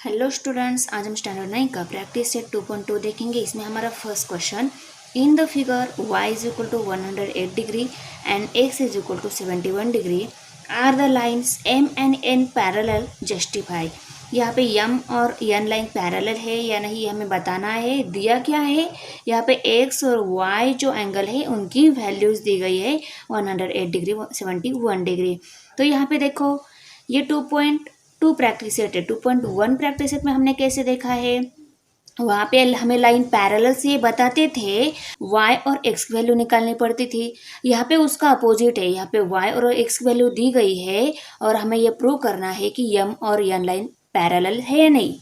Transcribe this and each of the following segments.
Hello students, आज हम standard 9 का प्रैक्टिस सेट 2.2 देखेंगे। इसमें हमारा first question, in the figure y is equal to 108 degree and x is equal to 71 degree are the lines m and n parallel justify. यहाँ पे m और n line parallel है या नहीं ये हमें बताना है। दिया क्या है, यहाँ पे x और y जो एंगल है उनकी वैल्यूज दी गई है 108 डिग्री 71 डिग्री। तो यहाँ पे देखो ये 2.2 प्रैक्टिस सेट है। 2.1 प्रैक्टिस सेट में हमने कैसे देखा है, वहाँ पे हमें लाइन पैरेलल से बताते थे y और x की वैल्यू निकालनी पड़ती थी। यहाँ पे उसका अपोजिट है, यहाँ पे y और x की वैल्यू दी गई है और हमें ये प्रूव करना है कि m और n लाइन पैरेलल है या नहीं।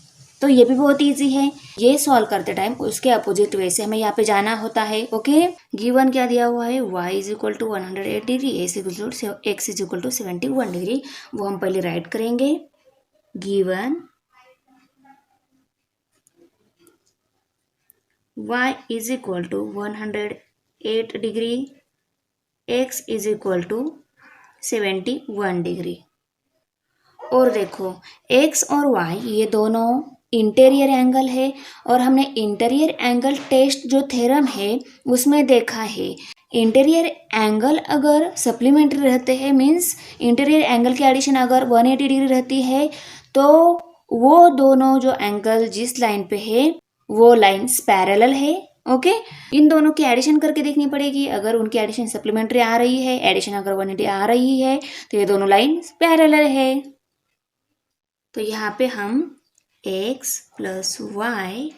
तो ये भी बहुत इजी है, ये सॉल्व करते टाइम उसके अपोजिट वे से हमें यहाँ पे जाना होता है। ओके, गिवन क्या दिया हुआ है, y is equal to 108 degree, x is equal to 71 degree. वो हम पहले राइट करेंगे। Given y is equal to 108 degree, x is equal to 71 degree. और देखो x और y ये दोनों इंटीरियर एंगल है और हमने इंटीरियर एंगल टेस्ट जो थ्योरम है उसमें देखा है, इंटीरियर एंगल अगर सप्लीमेंट्री रहते हैं मीन्स इंटीरियर एंगल की एडिशन अगर 180 डिग्री रहती है तो वो दोनों जो एंगल जिस लाइन पे है वो लाइन्स पैरेलल है। ओके, इन दोनों की एडिशन करके देखनी पड़ेगी। अगर उनकी एडिशन सप्लीमेंट्री आ रही है, एडिशन अगर 180 आ रही है तो ये दोनों लाइन पैरेलल है। तो यहाँ पे हम x plus Y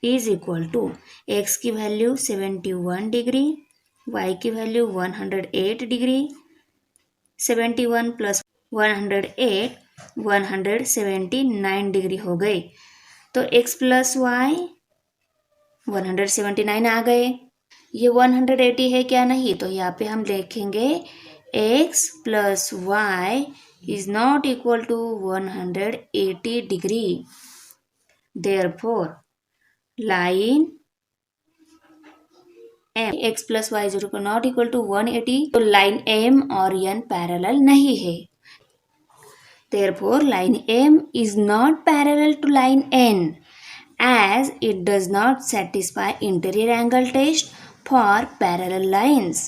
is equal to x की वैल्यू 71 डिग्री, y की वैल्यू 108 डिग्री, 71 प्लस 108 179 डिग्री हो गई। तो x प्लस वाई 179 आ गए। ये 180 है क्या, नहीं, तो यहाँ पे हम लिखेंगे x plus Y is not equal to 180 degree. Therefore, line m x plus y is not equal to 180, तो लाइन m और n पैरेलल नहीं है। Therefore, line m is not parallel to line n as it does not satisfy interior angle test for parallel lines.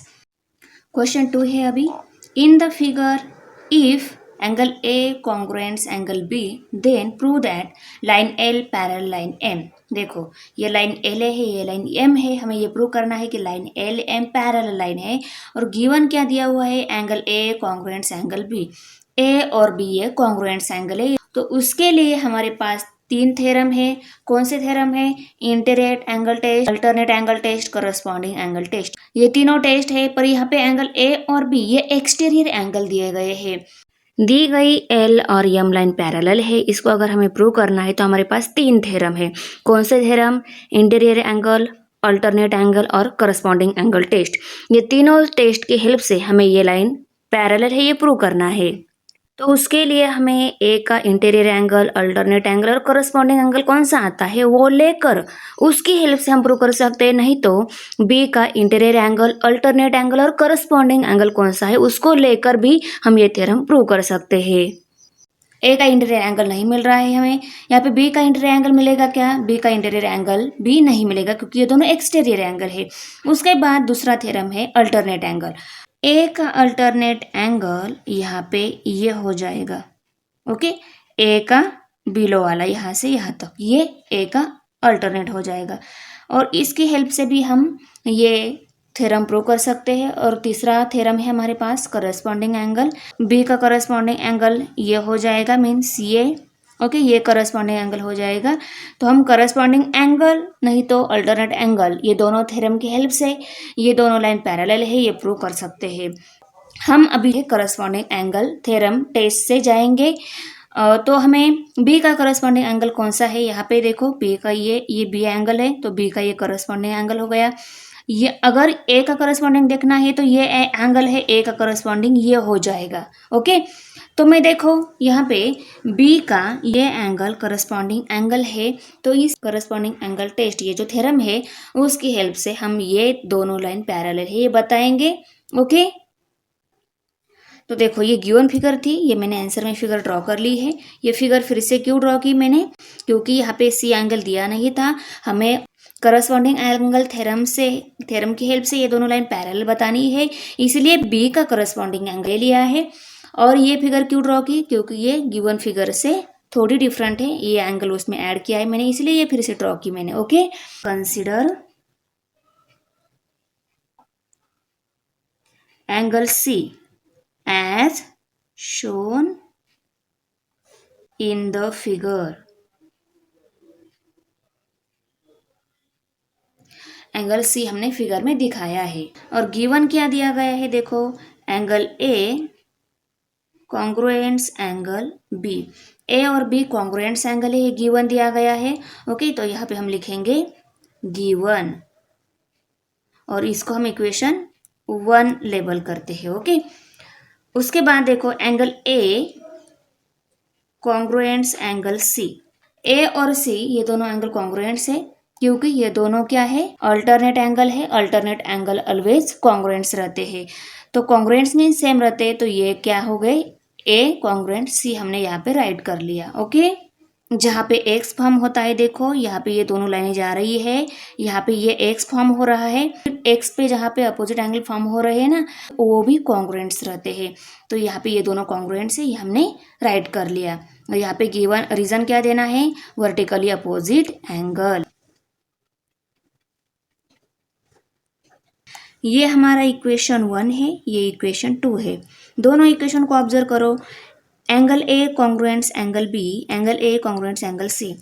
Question 2 है अभी, in the figure if angle A congruents angle B then prove that line L parallel line M। देखो ये line L है, ये line M है, हमें ये prove करना है कि line L M parallel line है। और गिवन क्या दिया हुआ है, angle A congruents angle B, A और B ये कॉन्ग्रुएंट्स एंगल है। तो उसके लिए हमारे पास 3 थ्योरम है। कौन से थ्योरम है, interior angle test, alternate angle test, corresponding angle test. ये तीनों टेस्ट है, पर यहाँ पे एंगल A और B ये एक्सटीरियर एंगल दिए गए हैं। दी गई L और M लाइन पैरेलल है, इसको अगर हमें प्रूव करना है तो हमारे पास 3 थ्योरम है। कौन से theorem, interior angle, alternate angle और करस्पॉन्डिंग एंगल टेस्ट। ये तीनों टेस्ट की हेल्प से हमें ये लाइन पैरेलल है ये प्रूव करना है। तो उसके लिए हमें ए का इंटीरियर एंगल, अल्टरनेट एंगल और करस्पॉन्डिंग एंगल कौन सा आता है वो लेकर उसकी हेल्प से हम प्रूव कर सकते हैं। नहीं तो बी का इंटीरियर एंगल, अल्टरनेट एंगल और करस्पॉन्डिंग एंगल कौन सा है उसको लेकर भी हम ये थ्योरम प्रूव कर सकते हैं। ए का इंटीरियर एंगल नहीं मिल रहा है हमें, यहाँ पे बी का इंटीरियर एंगल मिलेगा क्या, बी का इंटीरियर एंगल भी नहीं मिलेगा क्योंकि ये दोनों एक्सटीरियर एंगल है। उसके बाद दूसरा थ्योरम है अल्टरनेट एंगल। ए का अल्टरनेट एंगल यहाँ पे ये हो जाएगा, ओके, ए का बिलो वाला यहाँ से यहाँ तक ये ए का अल्टरनेट हो जाएगा और इसकी हेल्प से भी हम ये थ्योरम प्रूव कर सकते हैं। और तीसरा थ्योरम है हमारे पास करस्पॉन्डिंग एंगल। बी का करस्पॉन्डिंग एंगल ये हो जाएगा मीन्स ये, ओके, ये करस्पॉन्डिंग एंगल हो जाएगा। तो हम करस्पॉन्डिंग एंगल नहीं तो अल्टरनेट एंगल ये दोनों थ्योरम की हेल्प से ये दोनों लाइन पैरेलल है ये प्रूव कर सकते हैं। हम अभी करस्पॉन्डिंग एंगल थ्योरम टेस्ट से जाएंगे। तो हमें बी का करस्पॉन्डिंग एंगल कौन सा है, यहाँ पे देखो बी का ये बी एंगल है तो बी का ये करस्पॉन्डिंग एंगल हो गया। ये अगर ए का करस्पॉन्डिंग देखना है तो ये एंगल है ए का करस्पॉन्डिंग ये हो जाएगा। ओके, तो मैं देखो यहाँ पे बी का ये एंगल करस्पॉन्डिंग एंगल है तो इस करस्पॉन्डिंग एंगल टेस्ट ये जो थ्योरम है उसकी हेल्प से हम ये दोनों लाइन पैरेलल है ये बताएंगे। ओके, तो देखो ये गिवन फिगर थी, ये मैंने आंसर में फिगर ड्रॉ कर ली है। ये फिगर फिर से क्यों ड्रॉ की मैंने, क्योंकि यहाँ पे सी एंगल दिया नहीं था, हमें करस्पॉन्डिंग एंगल थ्योरम की हेल्प से ये दोनों लाइन पैरेलल बतानी है, इसलिए बी का करस्पॉन्डिंग एंगल लिया है। और ये फिगर क्यों ड्रॉ की, क्योंकि ये गिवन फिगर से थोड़ी डिफरेंट है, ये एंगल उसमें ऐड किया है मैंने, इसलिए ये फिर से ड्रॉ की मैंने। Okay, consider angle C as shown in the figure. Angle C हमने फिगर में दिखाया है, और गिवन क्या दिया गया है, देखो angle A congruents angle B, A और बी कॉन्ग्रुएंट्स एंगल है, ये गिवन दिया गया है। ओके, तो यहाँ पे हम लिखेंगे गिवन, और इसको हम इक्वेशन 1 लेबल करते हैं। ओके, उसके बाद देखो angle A congruents angle C, A और सी ये दोनों एंगल कॉन्ग्रुएंट्स है, क्योंकि ये दोनों क्या है, अल्टरनेट एंगल है। अल्टरनेट एंगल ऑलवेज कॉन्ग्रुएंट्स रहते हैं, तो कॉन्ग्रुएंट्स मीन सेम रहते हैं, तो ये क्या हो गए, ए कॉन्ग्रुएंट सी हमने यहाँ पे राइट कर लिया। ओके, जहाँ पे एक्स फॉर्म होता है, देखो यहाँ पे ये दोनों लाइनें जा रही है, यहाँ पे ये एक्स फॉर्म हो रहा है, एक्स पे जहाँ पे अपोजिट एंगल फॉर्म हो रहे हैं ना, वो भी कॉन्ग्रुएंट्स रहते हैं, तो यहाँ पे ये दोनों कॉन्ग्रुएंट्स है, ये हमने राइट कर लिया। और यहाँ पे गिवन रीजन क्या देना है, वर्टिकली अपोजिट एंगल। ये हमारा इक्वेशन 1 है, ये इक्वेशन 2 है। दोनों इक्वेशन को ऑब्जर्व करो, angle A congruents angle B, angle A congruents angle C.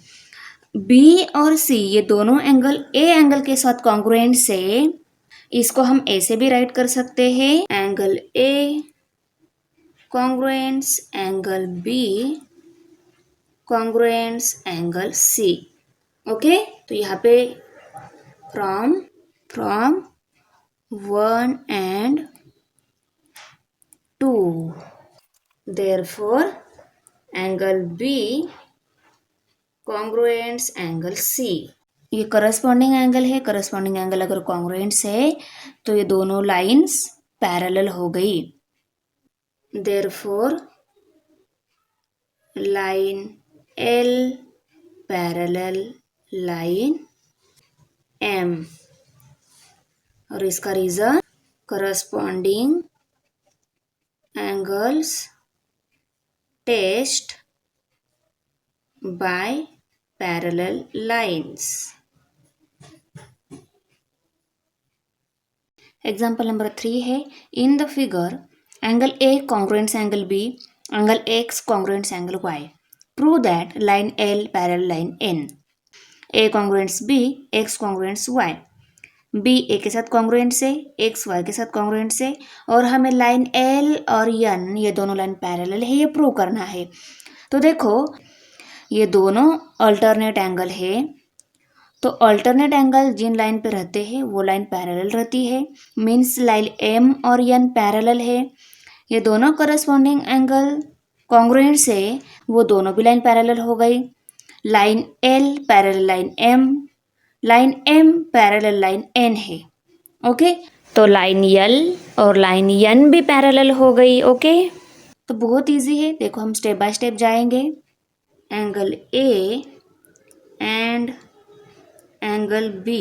B और सी ये दोनों एंगल ए एंगल के साथ कॉन्ग्रुएंट से, इसको हम ए से भी राइट कर सकते हैं, angle A congruents angle B congruents angle C. Okay, तो यहाँ पे from 1 and 2, therefore angle B congruents angle C। ये करस्पॉन्डिंग एंगल है, करस्पॉन्डिंग एंगल अगर कॉन्ग्रुएंट्स है तो ये दोनों लाइंस पैरेलल हो गई। therefore line L parallel line M, और इसका reason corresponding angles test by parallel lines. Example number 3 है, in the figure angle A congruents angle B, angle X congruents angle Y, prove that line L parallel line N, A congruents B, X congruents Y, B A के साथ congruent से, x Y के साथ congruent से, और हमें line L और N ये दोनों लाइन पैरेलल है, ये प्रूव करना है। तो देखो ये दोनों अल्टरनेट एंगल है, तो अल्टरनेट एंगल जिन लाइन पे रहते हैं वो लाइन पैरेलल रहती है, मीन्स लाइन एम और एन पैरेलल है। ये दोनों करस्पॉन्डिंग एंगल कॉन्ग्रुएंट से, वो दोनों भी लाइन पैरेलल हो गई। Line L parallel line M parallel line N है। ओके, तो लाइन यल और लाइन एन भी पैरेलल हो गई। ओके, तो बहुत इजी है, देखो हम स्टेप बाय स्टेप जाएंगे। Angle A and angle B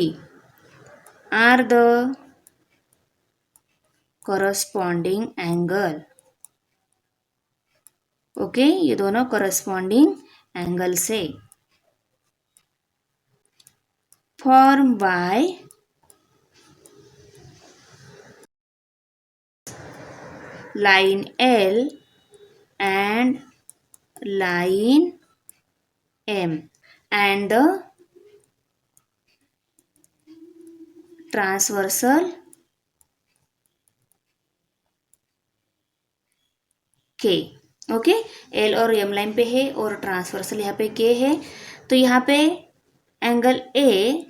are the corresponding angle. Okay, ये दोनों करस्पॉन्डिंग एंगल से form by line L and line M and the transversal के। ओके, एल और एम लाइन पे है और ट्रांसवर्सल यहाँ पे के है, तो यहाँ पे angle A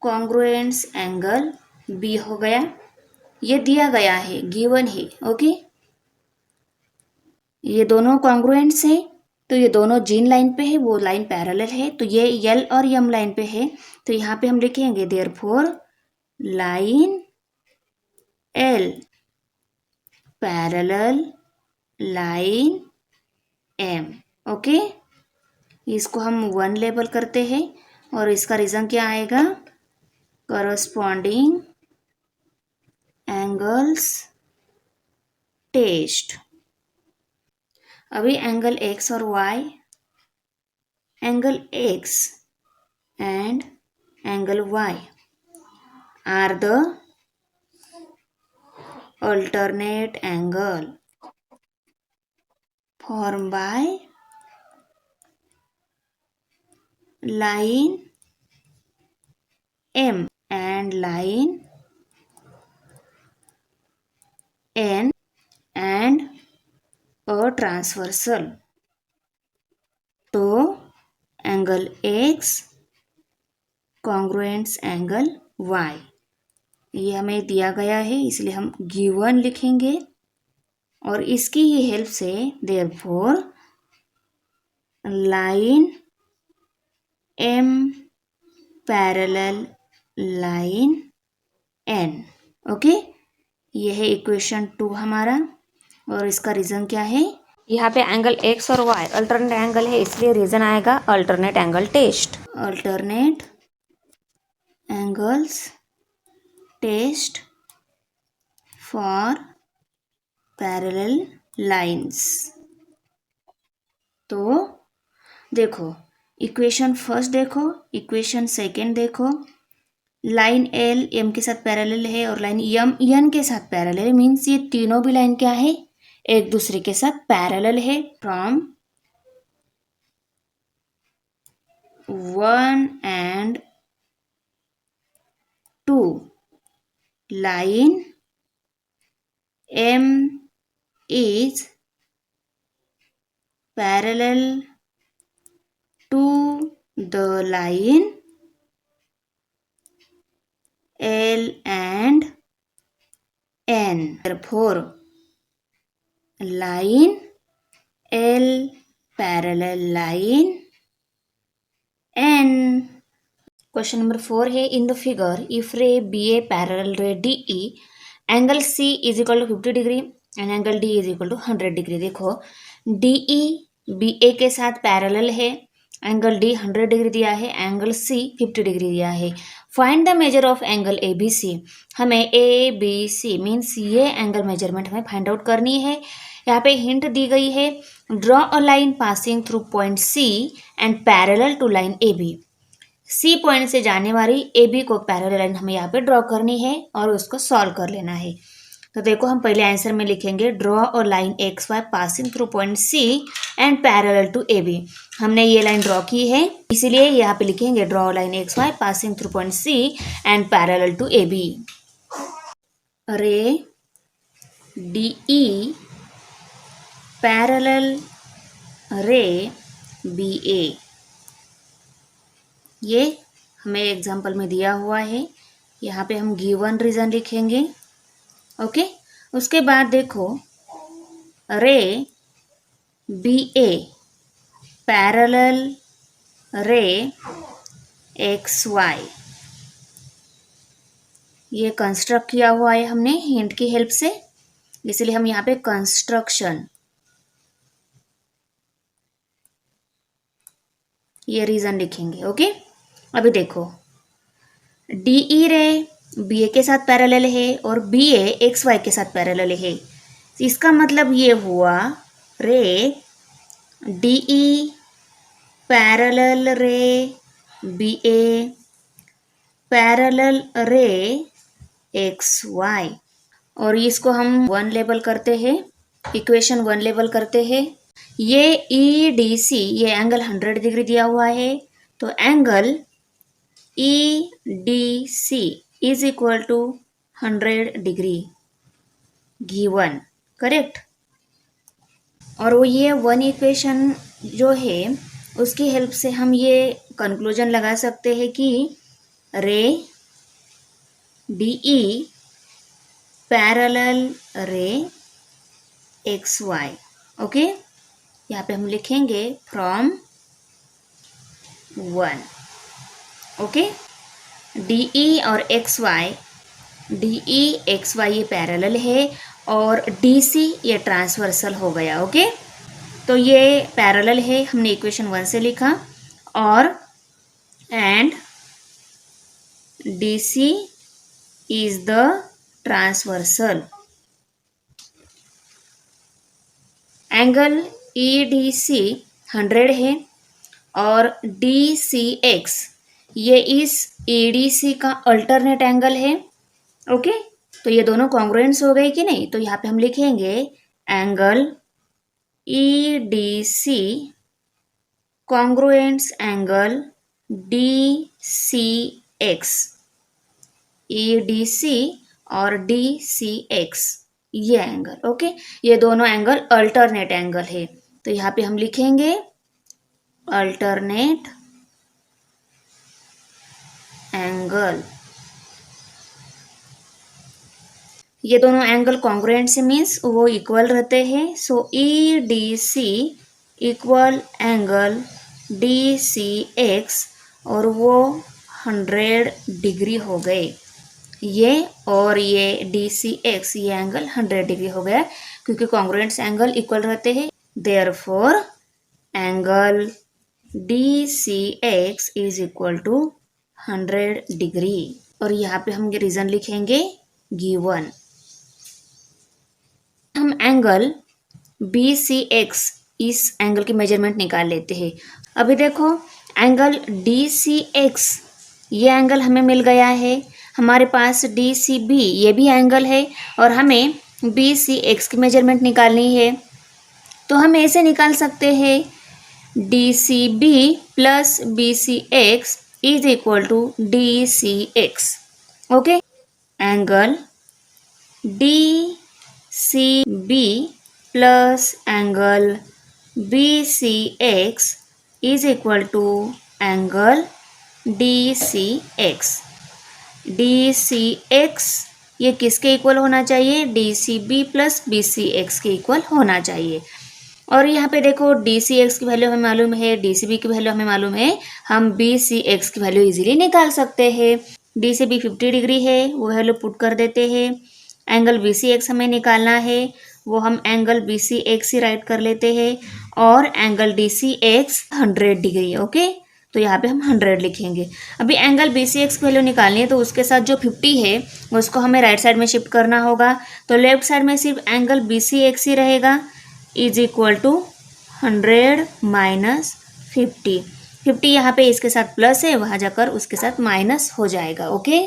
congruents angle B हो गया, ये दिया गया है, गिवन है। ओके, ये दोनों कॉन्ग्रुएंट्स है, तो ये दोनों जिन लाइन पे है वो लाइन पैरेलल है, तो ये एल और एम लाइन पे है, तो यहाँ पे हम लिखेंगे therefore line L parallel line M. Okay, इसको हम 1 लेबल करते हैं और इसका रीज़न क्या आएगा, करस्पॉन्डिंग एंगल्स टेस्ट। अभी एंगल एक्स और Y, angle X and angle Y are the alternate angle formed by line M and line N and a transversal. तो angle X congruent angle Y, ये हमें दिया गया है इसलिए हम गिवन लिखेंगे और इसकी ही हेल्प से therefore line M parallel line N। Okay, ये है इक्वेशन 2 हमारा और इसका रीज़न क्या है, यहाँ पे एंगल एक्स और वाई अल्टरनेट एंगल है इसलिए रीज़न आएगा alternate angle test. Alternate angles test for parallel lines. तो देखो इक्वेशन फर्स्ट देखो, इक्वेशन सेकेंड देखो, लाइन एल एम के साथ पैरेलल है और लाइन एम एन के साथ पैरेलल है, मीन्स ये तीनों भी लाइन क्या है, एक दूसरे के साथ पैरेलल है from 1 and 2। Line M is parallel to the line L and N. Therefore, line L parallel line N. Question number 4 है, in the figure if ray BA parallel ray DE, angle C is equal to 50 degree and angle D is equal to 100 degree. देखो DE BA के साथ parallel है, angle D 100 degree दिया है, angle C 50 degree दिया है। Find the measure of angle ABC, हमें ABC means ये एंगल मेजरमेंट हमें फाइंड आउट करनी है। यहाँ पे हिंट दी गई है, draw a line passing through point C and parallel to line AB। C point से जाने वाली ए बी को पैरेलल लाइन हमें यहाँ पे ड्रॉ करनी है और उसको सॉल्व कर लेना है। तो देखो हम पहले आंसर में लिखेंगे ड्रॉ और line X Y passing through point C and parallel to A B. हमने ये लाइन ड्रॉ की है इसीलिए यहाँ पे लिखेंगे draw line X Y passing through point C and parallel to A B. Ray D E parallel ray B A, ये हमें एग्जाम्पल में दिया हुआ है, यहाँ पे हम गिवन रीजन लिखेंगे। ओके, उसके बाद देखो रे बी ए पैरेलल रे एक्स वाई, ये कंस्ट्रक्ट किया हुआ है हमने हिंट की हेल्प से, इसलिए हम यहाँ पे कंस्ट्रक्शन ये रीजन लिखेंगे। ओके, अभी देखो डी ई रे बी ए के साथ पैरेलल है और बी ए एक्स वाई के साथ पैरेलल है, इसका मतलब ये हुआ रे D E parallel ray B ए पैरेलल रे एक्स वाई, और इसको हम 1 लेबल करते हैं, इक्वेशन 1 लेबल करते हैं। ये ई डी सी ये एंगल 100 डिग्री दिया हुआ है, तो angle E D C is equal to 100 degree given, correct. और वो ये 1 इक्वेशन जो है उसकी हेल्प से हम ये कंक्लूजन लगा सकते हैं कि रे डी ई पैरेलल रे एक्स वाई। ओके, यहाँ पे हम लिखेंगे फ्रॉम 1। ओके, डी ई और X Y, D E X Y ये पैरेलल है और DC ये ट्रांसवर्सल हो गया। ओके, तो ये पैरेलल है, हमने इक्वेशन 1 से लिखा, और and DC is the transversal। Angle EDC 100 है और DCX ये इस EDC का अल्टरनेट एंगल है। ओके, तो ये दोनों कॉन्ग्रुएंट्स हो गए कि नहीं? तो यहाँ पे हम लिखेंगे angle EDC congruents angle DCX। EDC और DCX ये एंगल। ओके, ये दोनों एंगल अल्टरनेट एंगल है, तो यहाँ पे हम लिखेंगे अल्टरनेट एंगल। ये दोनों एंगल कॉन्ग्रुएंट से मीन्स वो इक्वल रहते हैं। सो EDC इक्वल एंगल DCX और वो 100 डिग्री हो गए। ये और ये DCX ये एंगल 100 डिग्री हो गया क्योंकि कॉन्ग्रुएंट्स एंगल इक्वल रहते हैं। Therefore angle DCX is equal to 100 degree. और यहाँ पे हम रीजन लिखेंगे गिवन। हम एंगल BCX इस एंगल की मेजरमेंट निकाल लेते हैं। अभी देखो एंगल DCX ये एंगल हमें मिल गया है, हमारे पास DCB ये भी एंगल है और हमें BCX की मेजरमेंट निकालनी है। तो हम ऐसे निकाल सकते हैं DCB plus BCX is equal to DCX। Okay, angle DCB plus angle BCX is equal to angle DCX। DCX ये किसके इक्वल होना चाहिए? DCB प्लस BCX के इक्वल होना चाहिए। और यहाँ पे देखो DCX की वैल्यू हमें मालूम है, DCB की वैल्यू हमें मालूम है, हम BCX की वैल्यू इजीली निकाल सकते हैं। DCB 50 डिग्री है, वो वैल्यू पुट कर देते हैं। एंगल BCX हमें निकालना है, वो हम एंगल BCX ही राइट कर लेते हैं, और एंगल DCX 100 डिग्री। ओके, तो यहाँ पे हम 100 लिखेंगे। अभी एंगल BCX की वैल्यू निकालनी है, तो उसके साथ जो 50 है उसको हमें राइट साइड में शिफ्ट करना होगा। तो लेफ्ट साइड में सिर्फ एंगल BCX ही रहेगा, इज इक्वल टू 100 माइनस 50। 50 यहाँ पे इसके साथ प्लस है, वहाँ जाकर उसके साथ माइनस हो जाएगा। ओके,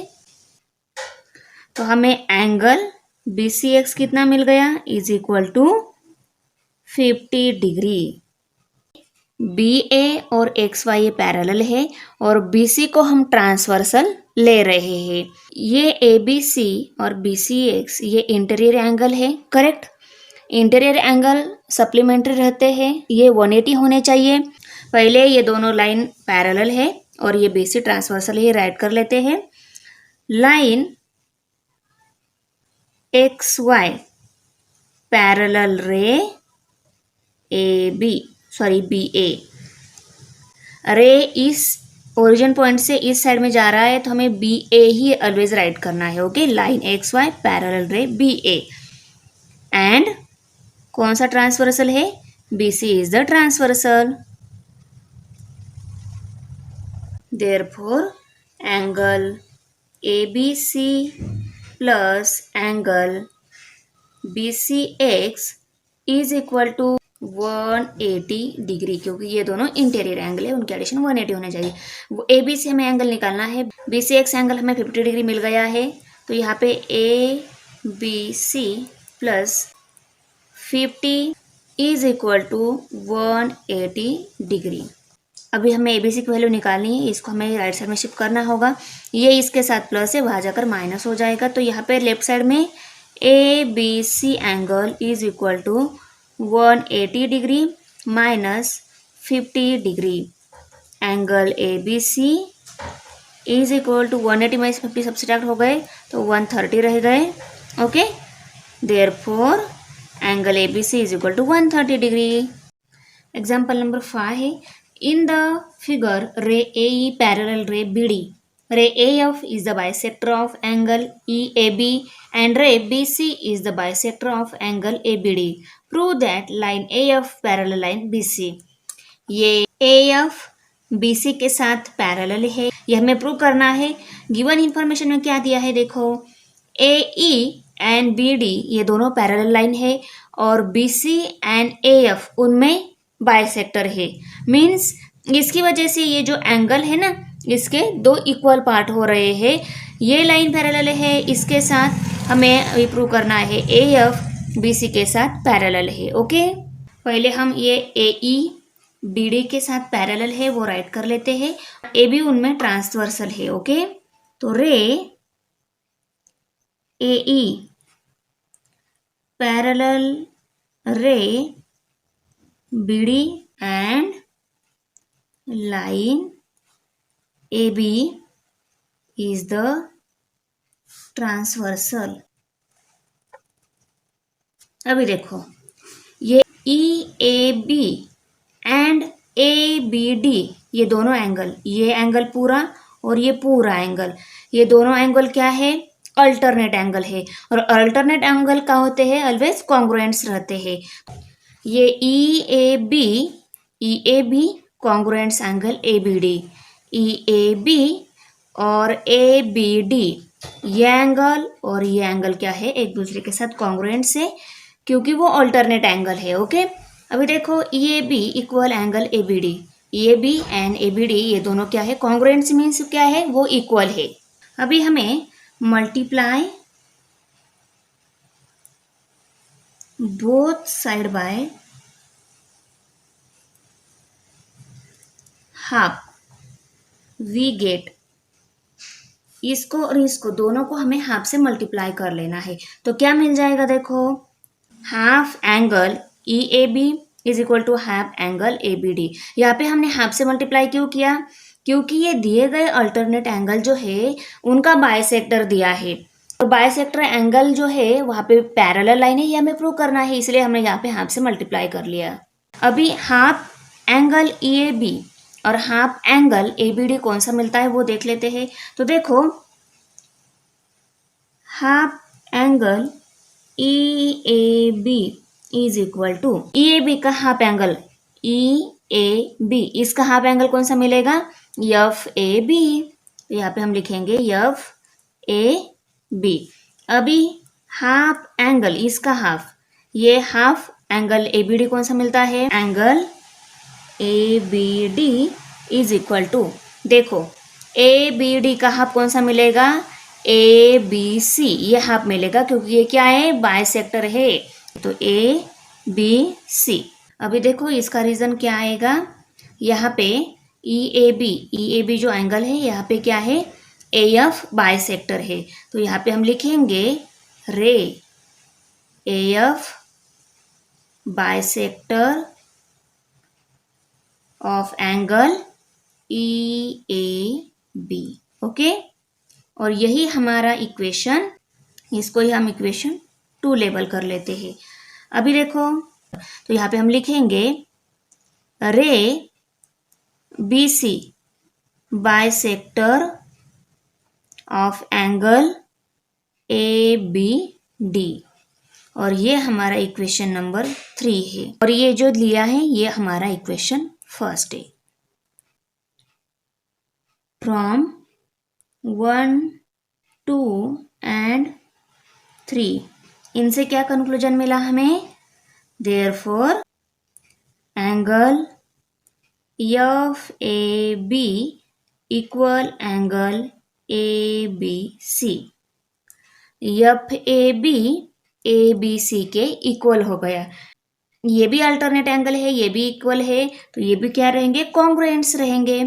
तो हमें एंगल BCX कितना मिल गया? Is equal to 50 degree. BA और XY ये पैरेलल है और BC को हम ट्रांसवर्सल ले रहे हैं। ये ABC और BCX ये इंटीरियर एंगल है, करेक्ट। इंटीरियर एंगल सप्लीमेंट्री रहते हैं, ये 180 होने चाहिए। पहले ये दोनों लाइन पैरेलल है और ये BC ट्रांसवर्सल है, राइट कर लेते हैं। Line XY parallel ray BA। रे इस ओरिजिन पॉइंट से इस साइड में जा रहा है, तो हमें BA ही ऑलवेज राइट करना है। Okay, line XY parallel ray BA। And कौन सा ट्रांसवर्सल है? BC is the transversal. Therefore angle ABC plus angle BCX is equal to 180 degree, क्योंकि ये दोनों इंटीरियर एंगल है, उनकी एडिशन 180 होने चाहिए। वो ABC हमें एंगल निकालना है, BCX एंगल हमें 50 डिग्री मिल गया है, तो यहाँ पे ABC plus 50 is equal to 180 degree. अभी हमें ABC की वैल्यू निकालनी है, इसको हमें राइट साइड में शिफ्ट करना होगा। ये इसके साथ प्लस है, वहाँ जाकर माइनस हो जाएगा। तो यहाँ पे लेफ्ट साइड में ABC angle is equal to 180 degree minus 50 degree. Angle ABC is equal to 180 minus 50 subtract हो गए, तो 130 रह गए। Okay, therefore angle ABC is equal to 130 degree. Example number 5 है, in the figure ray AE parallel ray BD। Ray AF is the bisector of angle EAB and ray BC is the bisector of angle ABD. Prove that line AF parallel line BC. ये AF BC के साथ parallel है, यह हमें prove करना है। Given information में क्या दिया है देखो, AE एंड BD ये दोनों पैरेलल लाइन है और BC एंड AF उनमें बाइसेक्टर है। मीन्स इसकी वजह से ये जो एंगल है ना, इसके दो इक्वल पार्ट हो रहे हैं। ये लाइन पैरेलल है, इसके साथ हमें ये प्रूव करना है AF BC के साथ पैरेलल है। ओके, पहले हम ये AE BD के साथ पैरेलल है वो राइट कर लेते हैं। AB उनमें ट्रांसवर्सल है। ओके, तो रे AE parallel ray BD and line AB is the transversal। अभी देखो, ये EAB एंड ABD ये दोनों एंगल, ये एंगल पूरा और ये पूरा एंगल, ये दोनों एंगल क्या है, अल्टरनेट एंगल है। और अल्टरनेट एंगल क्या होते हैं, ऑलवेज कॉन्ग्रुएंट्स रहते हैं। ये EAB congruents angle ABD, EAB और ABD ये एंगल और ये एंगल क्या है, एक दूसरे के साथ कॉन्ग्रुएंट्स है क्योंकि वो अल्टरनेट एंगल है। ओके, अभी देखो EAB equal angle ABD, EAB and ABD ये दोनों क्या है, कॉन्ग्रुएंट्स मीन्स क्या है, वो इक्वल है। अभी हमें multiply both side by half, we get, इसको और इसको दोनों को हमें हाफ से मल्टीप्लाई कर लेना है। तो क्या मिल जाएगा देखो, half angle EAB is equal to half angle ABD। यहाँ पे हमने हाफ से मल्टीप्लाई क्यों किया, क्योंकि ये दिए गए अल्टरनेट एंगल जो है उनका बाइसेक्टर दिया है और बाइसेक्टर एंगल जो है वहाँ पे पैरेलल लाइन है, ये हमें प्रूव करना है, इसलिए हमने यहाँ पे हाफ से मल्टीप्लाई कर लिया। अभी हाफ एंगल EAB और हाफ एंगल ABD कौन सा मिलता है वो देख लेते हैं। तो देखो, half angle EAB is equal to, EAB का हाफ एंगल EAB, इसका हाफ एंगल कौन सा मिलेगा, FAB। यहाँ पे हम लिखेंगे FAB। अभी हाफ एंगल इसका हाफ, ये हाफ एंगल ABD कौन सा मिलता है, angle ABD is equal to, देखो ABD का हाफ कौन सा मिलेगा, ABC, ये हाफ मिलेगा क्योंकि ये क्या है, बाइसेक्टर है, तो ABC। अभी देखो इसका रीजन क्या आएगा, यहाँ पे EAB जो एंगल है यहाँ पे क्या है, AF बाइसेक्टर है, तो यहाँ पे हम लिखेंगे रे AF bisector of angle EAB। Okay, और यही हमारा इक्वेशन, इसको ही हम इक्वेशन 2 लेबल कर लेते हैं। अभी देखो, तो यहाँ पे हम लिखेंगे रे BC bisector of angle ABD, और ये हमारा इक्वेशन नंबर 3 है और ये जो लिया है ये हमारा इक्वेशन फर्स्ट है। फ्रॉम 1, 2 एंड 3 इनसे क्या कंक्लूजन मिला हमें, therefore angle FAB equal angle ABC, FAB ABC के इक्वल हो गया। ये भी अल्टरनेट एंगल है, ये भी इक्वल है, तो ये भी क्या रहेंगे, कॉन्ग्रुएंट्स रहेंगे।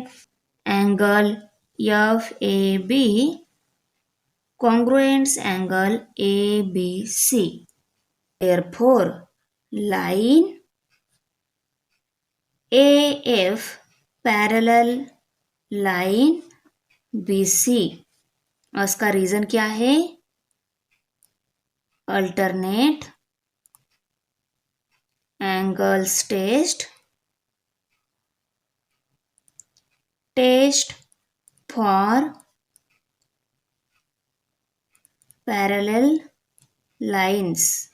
Angle FAB congruents angle ABC, therefore line AF parallel line BC, और इसका रीजन क्या है, alternate angles test for parallel lines.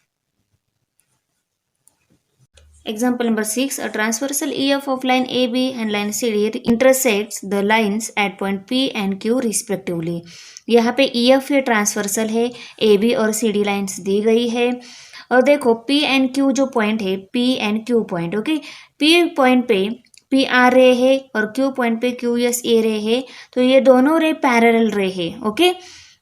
Example number 6. A transversal EF of line AB and line CD intersects the lines at point P and Q respectively. यहाँ पे EF ये transversal है, AB और CD lines दी गई है और देखो P and Q जो पॉइंट है, P and Q point, okay, P point पे P आर रे है और Q पॉइंट पे Q एस ए रे है, तो ये दोनों रे पैरेलल रे है, okay.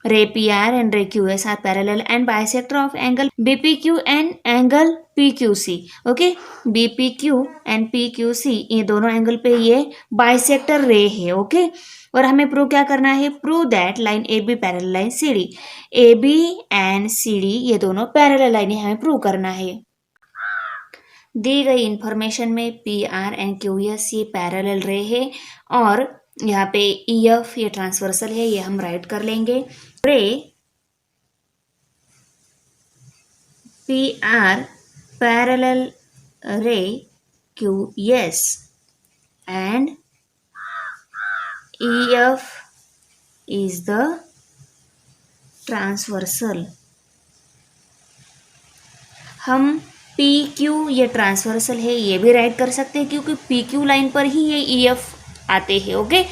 Ray PR and ray QS are parallel and bisector of angle BPQ and angle PQC. Okay, BPQ and PQC ये दोनों एंगल पे ये बाइसेक्टर रे है, ओके. और हमें प्रूव क्या करना है? Prove that line AB parallel line CD. AB and CD ये दोनों पैरेलल लाइन हमें प्रूव करना है. दी गई इंफॉर्मेशन में PR एंड QS ये पैरेलल रे है और यहाँ पे EF ये ट्रांसवर्सल है, ये हम राइट कर लेंगे. रे PR parallel ray QS and EF is the transversal. हम PQ ये ट्रांसवर्सल है, ये भी राइट कर सकते हैं क्योंकि PQ लाइन पर ही ये EF आते हैं, ओके.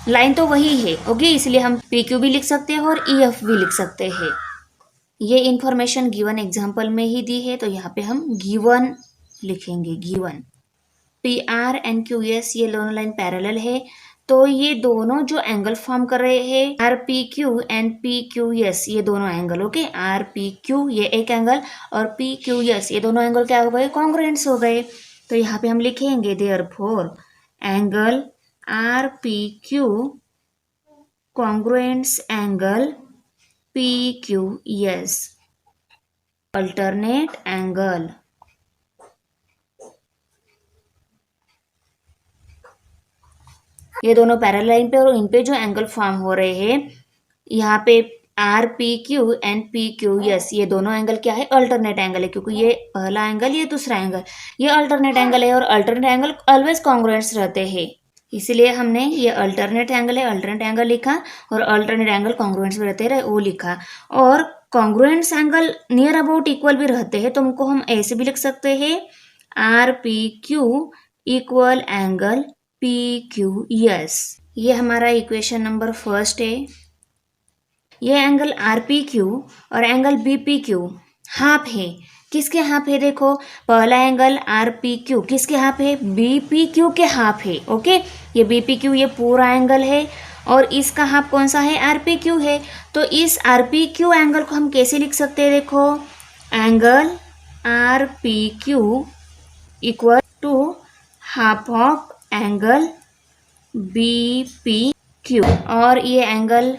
लाइन तो वही है, ओके, इसलिए हम PQ भी लिख सकते हैं और EF भी लिख सकते हैं. ये इंफॉर्मेशन गिवन एग्जाम्पल में ही दी है, तो यहाँ पे हम गिवन लिखेंगे. गिवन PR एंड QS ये दोनों लाइन पैरेलल है, तो ये दोनों जो एंगल फॉर्म कर रहे हैं RPQ एंड PQS ये दोनों एंगल, ओके. RPQ ये एक एंगल और PQS ये दोनों एंगल क्या हो गए? कॉन्ग्रुएंट्स हो गए. तो यहाँ पे हम लिखेंगे therefore angle RPQ congruence angle PQS. alternate angle. ये दोनों पैरेलल लाइन पे और इन पे जो एंगल फॉर्म हो रहे हैं यहाँ पे RPQ एंड PQS ये दोनों एंगल क्या है? अल्टरनेट एंगल है, क्योंकि ये पहला एंगल ये दूसरा एंगल ये अल्टरनेट एंगल है और अल्टरनेट एंगल ऑलवेज कॉन्ग्रुएंट्स रहते हैं, इसलिए हमने ये अल्टरनेट एंगल है, अल्टरनेट एंगल लिखा और अल्टरनेट एंगल कॉन्ग्रुएंट्स में रहते रहे वो लिखा. और congruents angle near about equal भी रहते हैं, तो हमको हम ऐसे भी लिख सकते हैं RPQ इक्वल एंगल PQS. ये हमारा इक्वेशन नंबर फर्स्ट है. ये एंगल RPQ और एंगल BPQ हाफ है. किसके हाफ है? देखो, पहला एंगल RPQ किसके हाफ है? BPQ के हाफ है, ओके. ये BPQ ये पूरा एंगल है और इसका हाफ कौन सा है? RPQ है. तो इस RPQ एंगल को हम कैसे लिख सकते हैं? देखो, angle RPQ equal to half of angle BPQ और ये एंगल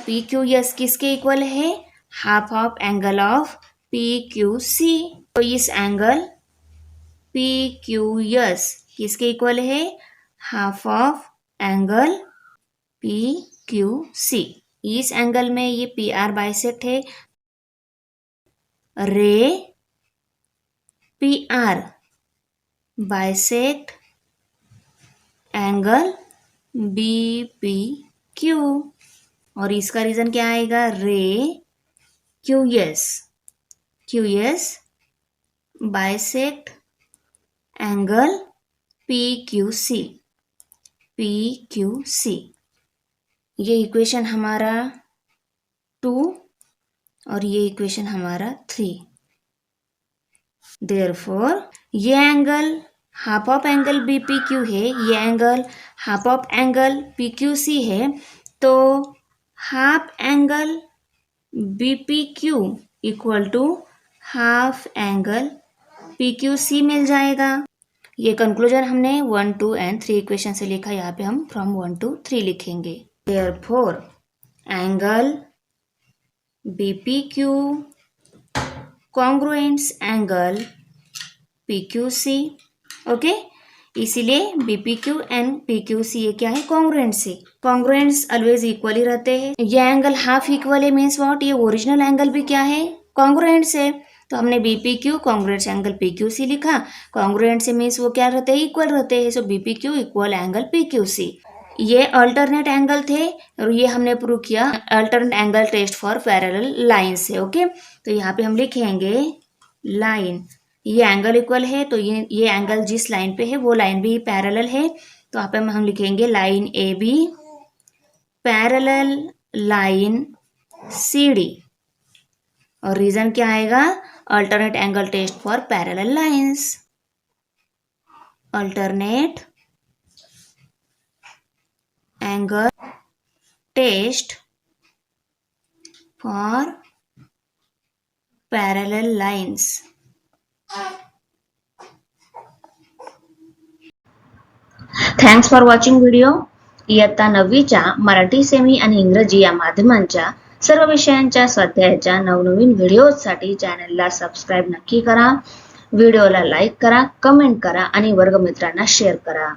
PQS किसके इक्वल है? Half of angle of PQC. तो इस एंगल PQS किसके इक्वल है? Half of angle PQC. इस एंगल में ये PR बाइसेक्ट है, रे PR बाइसेक्ट एंगल BPQ और इसका रीजन क्या आएगा? Ray QS bisect angle PQC. ये इक्वेशन हमारा 2 और ये इक्वेशन हमारा 3. देयरफॉर ये angle half of angle BPQ है, ये angle half of angle PQC है, तो half angle BPQ equal to half angle PQC मिल जाएगा. ये कंक्लूजन हमने 1, 2 एंड 3 इक्वेशन से लिखा. यहाँ पे हम फ्रॉम 1 to 3 लिखेंगे. Therefore angle BPQ congruents angle PQC, okay. इसीलिए BPQ एंड PQC ये क्या है? कॉन्ग्रुएंट्स है. कॉन्ग्रुएंट्स ऑलवेज इक्वल ही रहते हैं. ये एंगल हाफ इक्वल है मीन्स व्हाट? ये ओरिजिनल एंगल भी क्या है? कॉन्ग्रुएंट्स है. तो हमने BPQ कॉन्ग्रुएंट्स एंगल PQC लिखा. कॉन्ग्रुएंट्स से मीन्स वो क्या रहते हैं? इक्वल रहते हैं. So BPQ equal angle PQC. ये अल्टरनेट एंगल थे और ये हमने प्रूव किया alternate angle test for parallel line से। ओके, तो यहाँ पे हम लिखेंगे लाइन, ये एंगल इक्वल है तो ये एंगल जिस लाइन पे है वो लाइन भी पैरेलल है, तो यहाँ पे हम लिखेंगे line A B parallel line C D. और रीजन क्या आएगा, alternate angle test for parallel lines, alternate angle test for parallel lines. Thanks for watching video. इयत्ता 9वीच्या मराठी सेमी आणि इंग्रजी या माध्यमांच्या सर्व विषयांच्या स्वाध्यायाच्या नवनवीन व्हिडिओसाठी चॅनलला सबस्क्राईब नक्की करा, व्हिडिओला लाईक करा, कमेंट करा आणि वर्गमित्रांना शेअर करा।